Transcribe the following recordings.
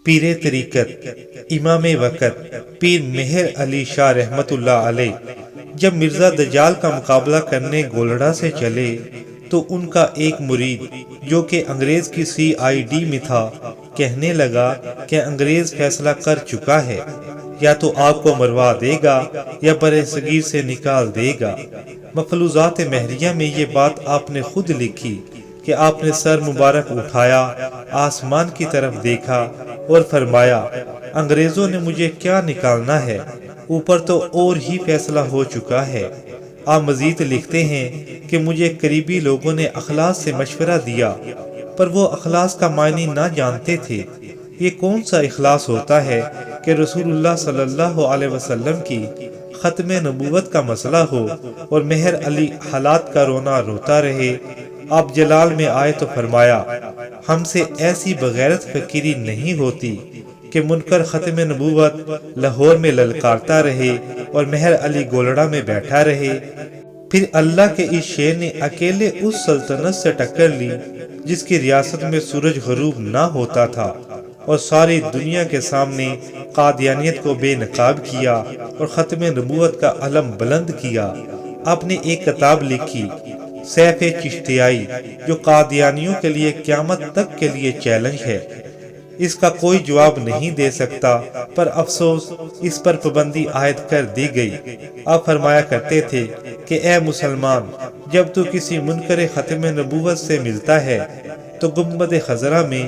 پیر طریقت امام وقت پیر مہر علی شاہ رحمت اللہ علیہ جب مرزا دجال کا مقابلہ کرنے گولڑا سے چلے تو ان کا ایک مرید جو کہ انگریز کی CID میں تھا کہنے لگا کہ انگریز فیصلہ کر چکا ہے، یا تو آپ کو مروا دے گا یا برِ صغیر سے نکال دے گا۔ مفلوظات مہریہ میں یہ بات آپ نے خود لکھی کہ آپ نے سر مبارک اٹھایا، آسمان کی طرف دیکھا اور فرمایا انگریزوں نے مجھے کیا نکالنا ہے، اوپر تو اور ہی فیصلہ ہو چکا ہے۔ آپ مزید لکھتے ہیں کہ مجھے قریبی لوگوں نے اخلاص سے مشورہ دیا، پر وہ اخلاص کا معنی نہ جانتے تھے۔ یہ کون سا اخلاص ہوتا ہے کہ رسول اللہ صلی اللہ علیہ وسلم کی ختم نبوت کا مسئلہ ہو اور مہر علی حالات کا رونا روتا رہے۔ آپ جلال میں آئے تو فرمایا ہم سے ایسی بغیرت فقیری نہیں ہوتی کہ منکر ختم نبوت لاہور میں للکارتا رہے اور مہر علی گولڑا میں بیٹھا رہے۔ پھر اللہ کے اس شیر نے اکیلے اس سلطنت سے ٹکر لی جس کی ریاست میں سورج غروب نہ ہوتا تھا، اور ساری دنیا کے سامنے قادیانیت کو بے نقاب کیا اور ختم نبوت کا علم بلند کیا۔ آپ نے ایک کتاب لکھی سیف چشتیائی جو قادیانیوں کے لیے قیامت تک کے لیے چیلنج ہے۔ اس کا کوئی جواب نہیں دے سکتا، پر افسوس اس پر پابندی عائد کر دی گئی۔ آپ فرمایا کرتے تھے کہ اے مسلمان، جب تو کسی منکر ختم نبوت سے ملتا ہے تو گنبد خضرا میں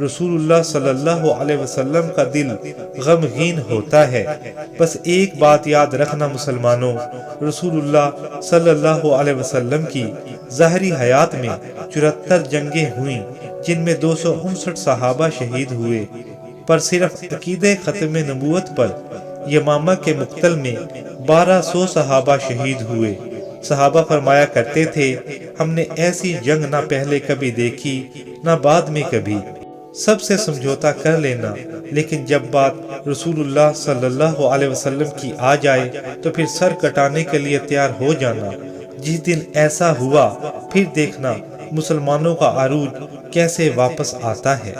رسول اللہ صلی اللہ علیہ وسلم کا دل غمگین ہوتا ہے۔ بس ایک بات یاد رکھنا مسلمانوں، رسول اللہ صلی اللہ علیہ وسلم کی ظاہری حیات میں 74 جنگیں ہوئیں جن میں 259 صحابہ شہید ہوئے، پر صرف عقیدہ ختم نبوت پر یمامہ کے مقتل میں 1200 صحابہ شہید ہوئے۔ صحابہ فرمایا کرتے تھے ہم نے ایسی جنگ نہ پہلے کبھی دیکھی نہ بعد میں کبھی۔ سب سے سمجھوتا کر لینا، لیکن جب بات رسول اللہ صلی اللہ علیہ وسلم کی آ جائے تو پھر سر کٹانے کے لیے تیار ہو جانا۔ جس دن ایسا ہوا پھر دیکھنا مسلمانوں کا عروج کیسے واپس آتا ہے۔